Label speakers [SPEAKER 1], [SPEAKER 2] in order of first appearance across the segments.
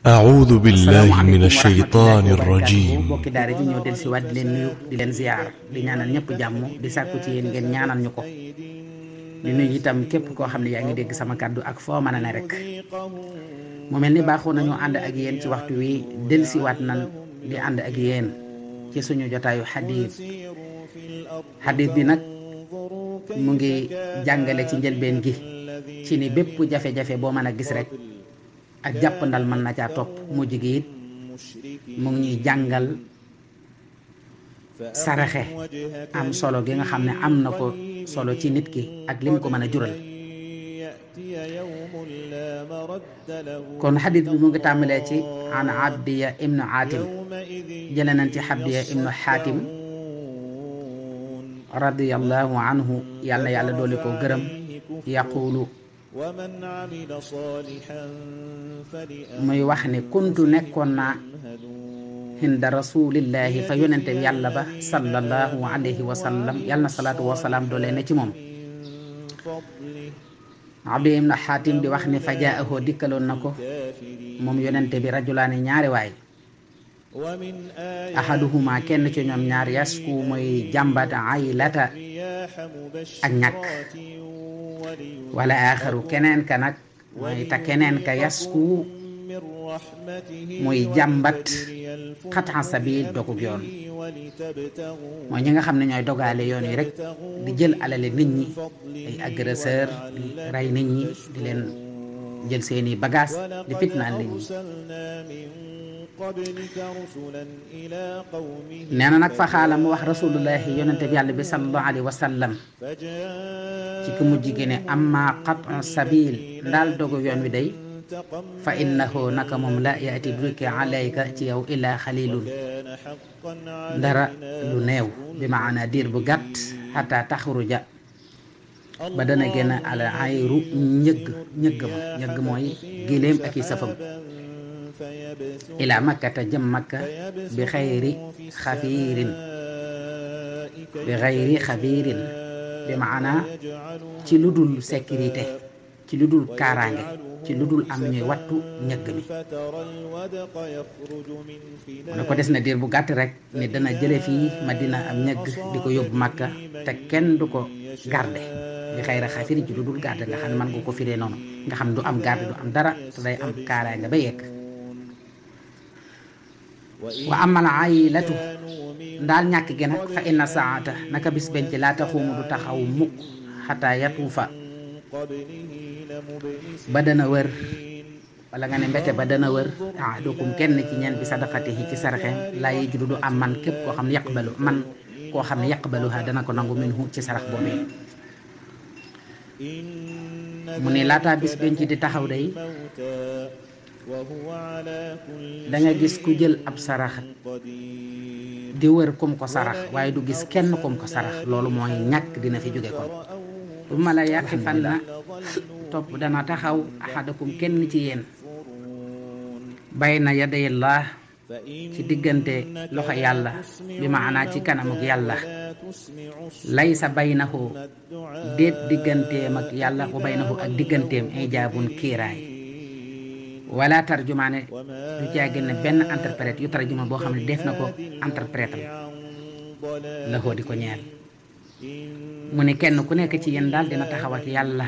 [SPEAKER 1] أعوذ بالله من
[SPEAKER 2] asalaamaaleykum wa
[SPEAKER 1] الشيطان
[SPEAKER 2] rahmatullahi wa barakaatuhu
[SPEAKER 1] الرجيم
[SPEAKER 2] bokki daara ji ñëw del si waat di leen nuyu di leen ziyaar di ñaanal ñëpp jàmm di sàkku ci yéen ngeen ñaanal ñu ko di nuyu itam képp koo xam ne yaa ngi dégg sama kàddu ak foo mën a ne rek mu mel ni baaxoo nañu ànd ak yéen ci waxtu wi del si waat nan di ànd ak yéen ci suñu jotaayu xadiis bi nag mu ngi jàngale ci njëlbeen gi ci ni bépp jafe-jafe boo mën a gis rek ak jàpp ndal mën na caa topp mujj gi it mu ngi ñuy jàngal saraxe am solo gi nga xam ne am na ko solo ci nit ki ak lim ko mën a jural kon xadis bi mu ngi tàmbalee ci an abdiya ibnu aatim jële nañ ci abdiya ibnu xaatim radiyallahu anhu yàlla yàlla doole ko gërëm yaquulu muy wax ne kuntu nekkoon naa hinda rasulillahi fa yonente yàlla ba sallallahu alayhi wa sallam yàlla na salaatu wa salaam doole ne ci moom abdi ibn xaatim di wax ne fa jaahu dikkaloon na ko moom yonente bi rajulaani ñaari waay ahaduhuma kenn ci ñoom ñaar yasku muy jàmbat aylata ak ñàkk wala aaxaru keneen ka nag mooy te keneen ka yasku muy jàmbat xatan sabil dogub yoon mooy ñi nga xam ne ñooy dogaale yoon yi rek di jël alale nit ñi ay agresseur di rey nit ñi di leen jël seeni bagage di fitnaal nit ñi nee na nag fa xaala mu wax rasulullahi yonente bi yàlla bi sallallahu alayhi wa sallam ci ki mujj gi ne amma qat'u sabil ndaal dogu yoon wi day fa innahu naka moom la yaati duki alayka ci yow illa xalilun dara lu néew bi maana diir bu gàtt xata taxruja ba dana génn ala ayru ñëgg mooy giléem ak i safam ila makkata jëm makka bi xayri xabiirin bi maana ci lu dul sécurité ci lu dul kaaraange ci lu dul am ñuy wattu ñëgg mi mu ne ko des na diir bu gàtt rek ni dana jële fii Madina am ñëgg di ko yóbbu Makka te kenn du ko garde bi xayra xafirin ci lu dul garde nga xam ne man nga ko firee noonu nga xam du am garde du am dara te day am kaaraange ba yegg wa amal aylatu ndaal ñàkk gi nag fa inna saata naka bis benn ci laa taxumu du taxaw mukk xataa yatuufa ba dana wër wala nga ne mbete ba dana wër ahadukum kenn ci ñeen bi sadaqatihi ci saraxeem laa yajidu du am man képp koo xam ne yaqbaluha dana ko nangu minhu ci sarax boobee mu ne laataa bis benn ci di taxaw day da nga gis ku jël ab sarax di wër kum ko sarax waaye du gis kenn kum ko sarax loolu mooy ñàkk dina fi jóge kon bu ma la yaqifan na topp dana taxaw ahadakum kenn ci yéen bayna yadayillah ci diggante loxo yàlla bi maanaa ci kanamuk yàlla laysa baynahu déet digganteem ak yàlla wa baynahu ak digganteem ijaabun kiiraay wala tarjumaane du caa génne benn interprète yu tarjuma boo xam ne def na ko interprète la ko di ko ñeel mu ne kenn ku nekk ci yéen daal dina taxaw ak yàlla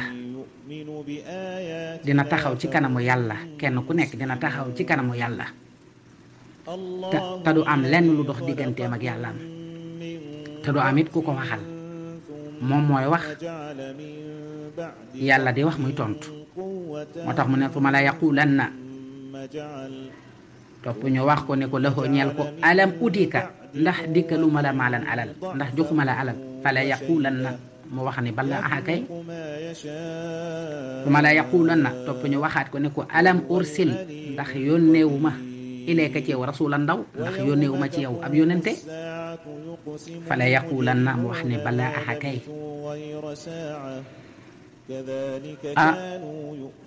[SPEAKER 2] dina taxaw ci kanamu yàlla kenn ku nekk dina taxaw ci kanamu yàlla te du am lenn lu dox digganteem ak yàllaam te du am it ku ko waxal moom mooy wax yàlla di wax muy tontu moo tax mu ne fu ma la yaqulanna topp ñu wax ko ne ko laxoo ñeel ko alam utika ndax dikkaluma la maalan alal ndax joxuma la alal fala yaqulanna mu wax ni balla aha kay fu ma la yaqulanna topp ñu waxaat ko ne ko alam ursil ndax yónneewuma ilayka ci yow rasulan ndaw ndax yónneewuma ci yow ab yónnente fala yaqulanna mu wax ni balla aha kay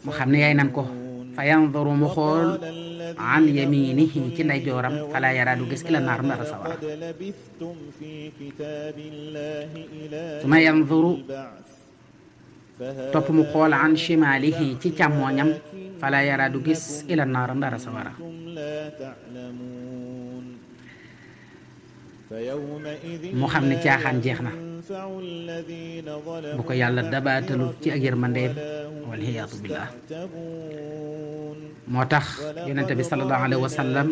[SPEAKER 2] mu xam ne yaay nan ko fa yanzuru mu xool an yaminihi ci ndeyjooram fala yara du gis ila naar ndara sawara suma yanzuru topp mu xool an shimaalihi ci càmmooñam fala yara du gis ila naara ndara sawara mu xam ne caaxaan jeex na bu ko yàlla dabaatalul ci ak yërmandeem walxiyaatu billah moo tax yonente bi sallallahu alayhi wa sallam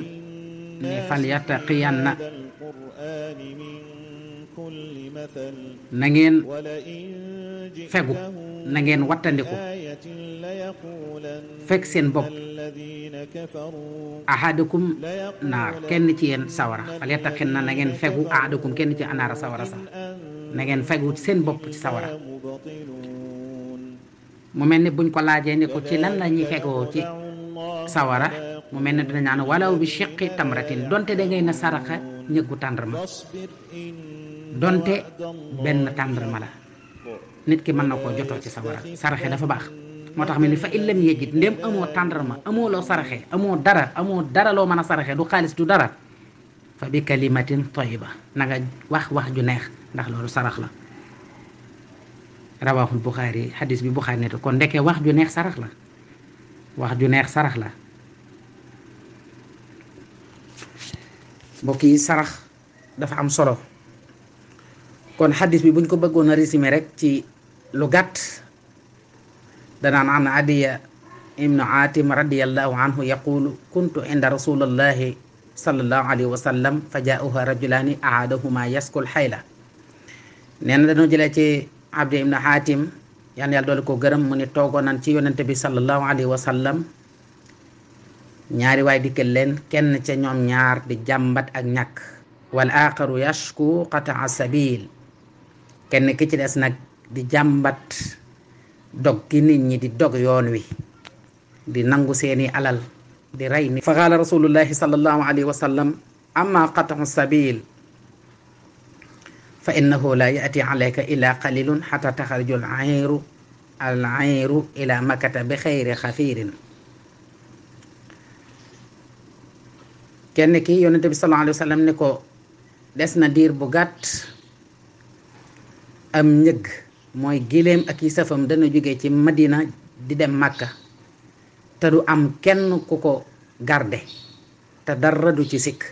[SPEAKER 2] ne fal yattaqiyanna na ngeen fegu na ngeen wattandiku fekk seen bopp ahadukum naar kenn ci yéen sawara fal yattaqinna na ngeen fegu ahadukum kenn ci anaara sawara sax na ngeen fegu seen bopp ci sawara mu mel ni buñ ko laajee ni ko ci lan la ñuy fegoo ci sawara mu mel ni dina ñaan walaw bi shiqqi tamratin donte da ngay na saraxa ñëggu tàndarma donte benn tàndarma la nit ki mën na koo jotoo ci sawara saraxe dafa baax moo tax mel ni fa illam yejit ndéem amoo tàndarma amoo loo saraxe amoo dara loo mën a saraxe du xaalis du dara fa bi kalimatin tayyiba na nga wax ju neex ndax loolu sarax la rawaaxul Buxaari xadis bi Buxaari ne kon ndeke wax ju neex sarax la wax ju neex sarax la mbokk yi sarax dafa am solo kon xadis bi buñ ko bëggoon a résumé rek ci lu gàtt danaan an Adiya ibnu Atim radiyallahu anhu yaqulu kuntu inda rasulillahi sallallahu alayhi wa sallam fa jaa'uha rajulaani ahadahuma yaskul xayla nee na dañoo jëlee ci Abdi ibnu Atim yan yàlla doole ko gërëm mu ni toogoon nañ ci yonente bi sallallahu alayhi wa sallam ñaari waay dikkal leen kenn ca ñoom ñaar di jàmbat ak ñàkk wal aaxaru yashku qataa sabil kenn ki ci des nag di jàmbat dog gi nit ñi di dog yoon wi di nangu seeni alal di rey nit fa qaala rasulullahi sallallahu alayhi wa sallam amma qataa sabil fa innahu la yati alayka illa qalilun xata taxarju al ayru ila makkata bi xayri xafirin kenn ki yonente bi sallallahu alayhi wa sallam ne ko des na diir bu gàtt am njëg mooy giléem ak yi safam dana jóge ci Madina di dem Makka te du am kenn ku ko garde te dara du ci sikk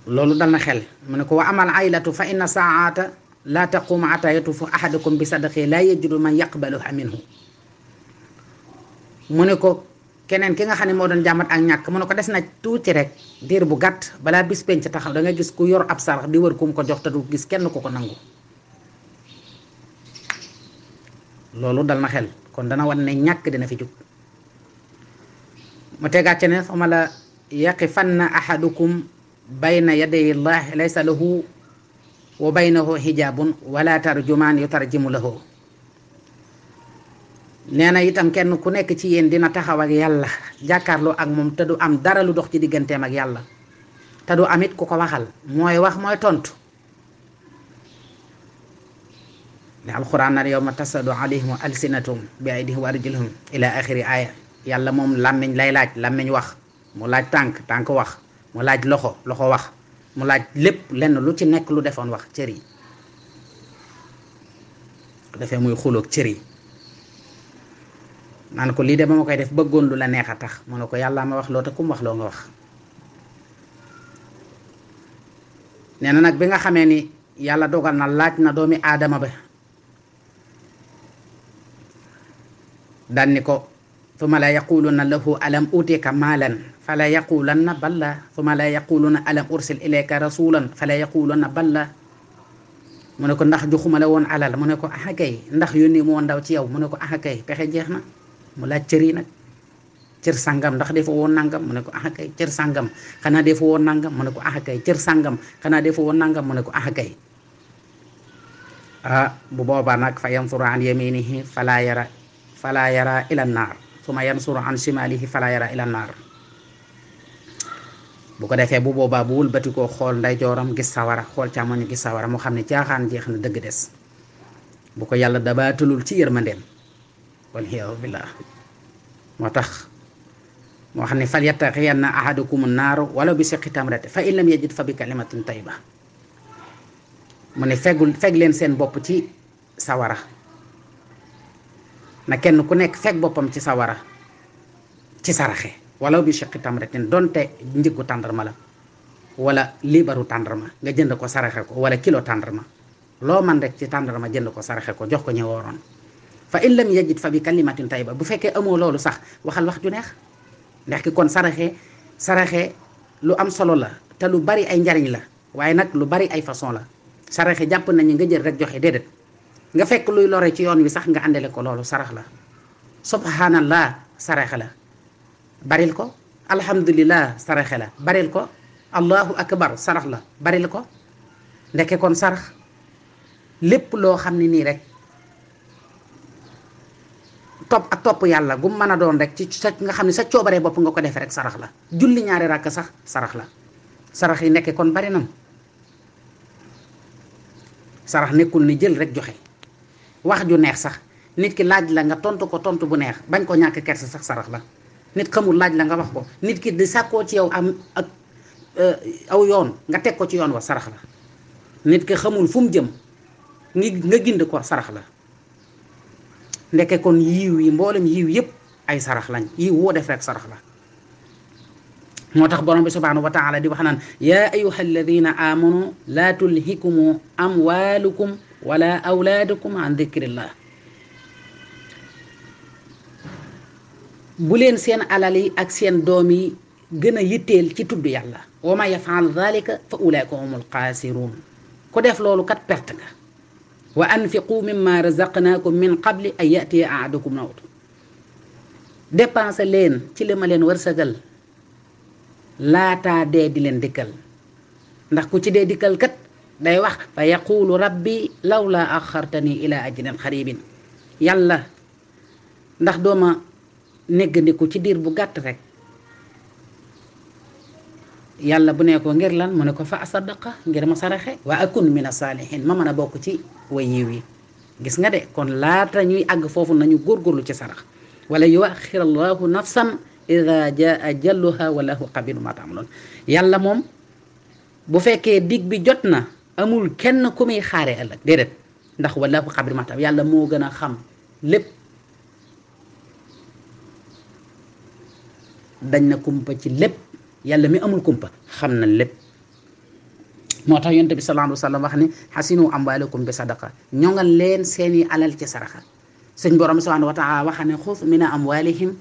[SPEAKER 2] loolu dal na xel mu ne ko wa amal aylatu fa inna saata la taqumu ata yatufu ahadukum bi sadaqi la yajidu man yaqbaluha minhu mu ne ko keneen ki nga xam ne moo doon jàmbat ak ñàkk mu ne ko des na tuuti rek diir bu gàtt balaa bis penc taxaw da nga gis ku yor ab sarax di wër kum ko jox te du gis kenn ku ko nangu loolu dal na xel kon dana wan ne ñàkk dina fi jug mu tegaat ci ne fama la yaqifanna ahadukum bayna yaday llahi laysa lahu wa baynahu hijabun wala tarjumaan yutarjimu lahu nee na itam kenn ku nekk ci yéen dina taxaw ak yàlla jàkkaarloo ak moom te du am dara lu dox ci digganteem ak yàlla te du amit ku ko waxal mooy wax mooy tontu li alquran na yawma tasadu alayhim alsinatum bi aydihim wa arjuluhum ila axiri aya yàlla moom làmmiñ lay laaj làmmiñ wax mu laaj tànk wax mu laaj loxo wax mu laaj lépp lenn lu ci nekk lu defoon wax cër yi dafay muy xuloog cër yi naan ko lii de ba ma koy def bëggoon lu la neex a tax mu ne ko yàlla ma wax loo te kum wax loo nga wax nee na nag bi nga xamee ni yàlla dogal na laaj na doomi aadama ba daan ni ko thumma la yaquluna lahu alam utika maalan fala yaqulanna balla thumma la yaquluna alam ursil ilayka rasulan fala yaquluna balla mu ne ko ndax joxuma la woon alal mu ne ko aha kay ndax yónni moo ndaw ci yow mu ne ko aha kay pexe jeex na mu laaj cër yi nag cër sàngam ndax defa woon nangam mu ne ko aha kay cër sàngam xanaa defa woon nangam mu ne ko aha kay cër sàngam xanaa defa woon nangam mu ne ko aha kay bu boobaa nag fa yansuru an yaminihi fala yara ila naar suma yansuru an shimalihi fala yara ila naar bu ko defee bu boobaa bu wëlbati koo xool ndeyjooram gis sawara xool càmmoñ gis sawara mu xam ne caaxaan jeex na dëgg des bu ko yàlla dabaatalul ci yërmandeem waliyaahu billah moo tax moo xam ne fal yattaqiyanna ahadukum naar wala bi siqqi tamrati fa in lam yajid fa bi kalimatin tayyiba mu ne feg leen seen bopp ci sawara na kenn ku nekk feg boppam ci sawara ci saraxe wala bi shiqqi tamratin donte njëggu tàndarma la wala liibaru tàndarma nga jënd ko saraxe ko wala kilo tàndarma loo man rek ci tàndarma jënd ko saraxe ko jox ko ñi wooroon fa in lam yajid fa bi kalimatin tayyiba bu fekkee amoo loolu sax waxal wax ju neex ndax ki kon saraxe lu am solo la te lu bari ay njariñ la waaye nag lu bari ay façon la saraxe jàpp nañu nga jël rek joxe déedéet nga fekk luy lore ci yoon wi sax nga àndale ko loolu sarax la subhanallah saraxe la baril ko alhamdulillah saraxe la baril ko allahu akbar sarax la baril ko ndeke kon sarax lépp loo xam ne nii rek topp yàlla gu mën a doon rek ci sa nga xam ne sa coobaree bopp nga ko defee rek sarax la julli ñaari rakk sax sarax la sarax yi nekke kon bari nam sarax nekkul ni jël rek joxe wax ju neex sax nit ki laaj la nga tontu ko tontu bu neex bañ ko ñàkk kersa sax sarax la nit xamul laaj la nga wax ko nit ki di sàkkoo ci yow am ak aw yoon nga teg ko ci yoon wa sarax la nit ki xamul fu mu jëm nga gind ko sarax la ndeke kon yiw yi mboolem yiw yëpp ay sarax lañ yiw woo def rek sarax la moo tax borom bi subhanahu wa taala di wax naan yaa ayuha alladina amanu laa tulhikumu amwalukum wala awlaadukum an dikrillah bu leen seen alal yi ak seen doom yi gën a yitteel ci tudd yàlla wa ma yafaal dhalika fa ulaika humul xaasiruun ku def loolu kat perte nga wa anfiqu mimma razaqnaakum min qabli an yatiya ahadakum mawt dépensé leen ci li ma leen wërsëgal laataa dee di leen dikkal ndax ku ci dee dikkal kat day wax fa yaqulu rabbi lawla axartani ila ajrin xaribin yàlla ndax dooma néggandiku ci diir bu gàtt rek yàlla bu ne ko ngir lan mu ne ko fa asadaqa ngir ma saraxe wa akun min asalihin ma mën a bokk ci way yiw yi gis nga de kon laata ñuy àgg foofu nañu góorgóorlu ci sarax wala yuaxir allahu nafsan ida jaa ajalluha wallahu xabiru ma taamaloon yàlla moom bu fekkee dig bi jot na amul kenn ku muy xaare ëllëg déedéet ndax wallahu xabiru ma taam yàlla moo gën a xam lépp dañ na kumpa ci lépp yàlla mi amul kumpa xam na lépp moo tax yonent bi sallallahu alayhi wa sallam wax ni xasinu amwaalakum bi sadaqa ñoŋal leen seeni alal ci saraxa sëñ borom subhanahu wa taala wax ne xuz min amwalihim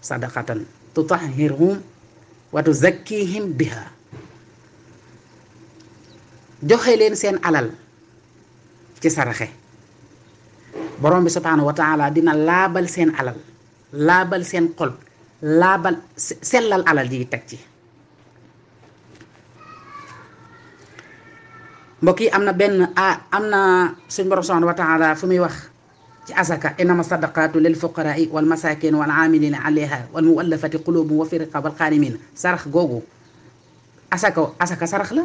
[SPEAKER 2] sadaqatan tutahhiruhum wa tuzakkihim biha joxe leen seen alal ci saraxe borom bi subhanahu wa taala dina laabal seen alal laabal seen xol laabal sellal alal ji teg ci mbokk yi am na suñ borom subhanahu wa taala fu muy wax ci asaka innama sadaqatu lil fuqarai wal masakin wal amilina alayha wal muallafati qulubuhum wa fi riqab wal xaanimin sarax googu asaka sarax la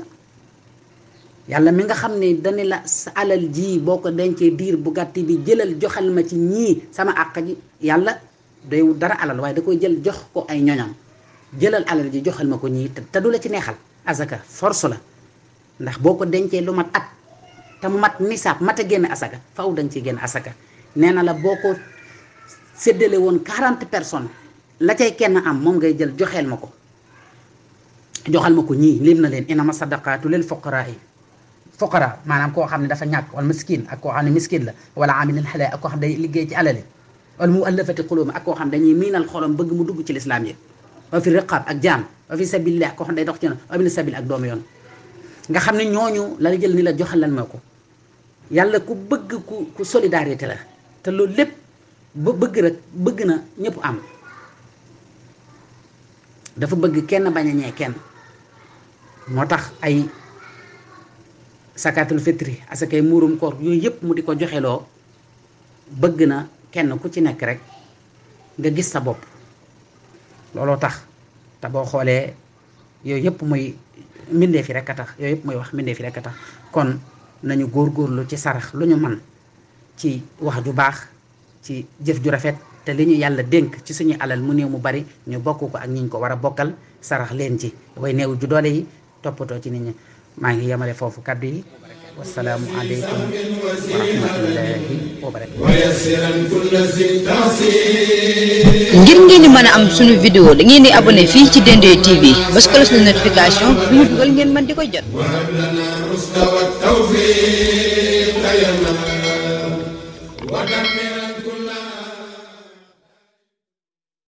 [SPEAKER 2] yàlla mi nga xam ne dani la sa alal ji boo ko dencee diir bu gàtt bi jëlal joxal ma ci ñii sama àq ji yàlla doy dara alal waaye da koy jël jox ko ay ñoñam jëlal alal ji joxal ma ko ñii te du la ci neexal asaka force la ndax boo ko dencee lu mat at te mu mat nisaab mat a génn asaka faw danga ciy génn asaka nee na la boo ko séddale woon 40 personnes la cay kenn am moom ngay jël joxal ma ko ñii lim na leen inama sadaqatu lil fuqara maanaam koo xam ne dafa ñàkk wala miskin ak koo xam ne miskin la wala amilin xale ak koo xam ne day liggéey ci alali wala mu allafati qulub ak koo xam dañuy miinal xolam bëgg mu dugg ci lislaam yi wa fi riqab ak jaam wa fi sabilillah koo xam day dox ci yoon wa ibn sabil ak doomu yoon nga xam ne ñooñu la jël ni la joxal lan ma ko yàlla ku bëgg ku solidarité la te loolu lépp bëgg na ñëpp am dafa bëgg kenn bañ a ñee kenn moo tax ay sakatul fitri asakay muurum koor yooyu yëpp mu di ko joxeloo bëgg na kenn ku ci nekk rek nga gis sa bopp looloo tax te boo xoolee yooyu yëpp muy mbindee fi rek a tax yooyu yëpp muy wax mbindee fi rek a tax kon nañu góorgóorlu ci sarax lu ñu man ci wax ju baax ci jëf ju rafet te li ñu yàlla dénk ci suñu alal mu néew mu bari ñu bokk ko ak ñi ñu ko war a bokkal sarax leen ci way néew ju doole yi toppatoo ci nit ñi maa ngi yemale foofu kaddu yi wassalaamu aleykum wa rahmatullahi wa barakatuh.
[SPEAKER 1] ngir ngeen di mën a am suñu vidéo da ngeen di abonné fii ci Dendeye TV bës cloche de notification bu ñu dugal ngeen mën di ko jot.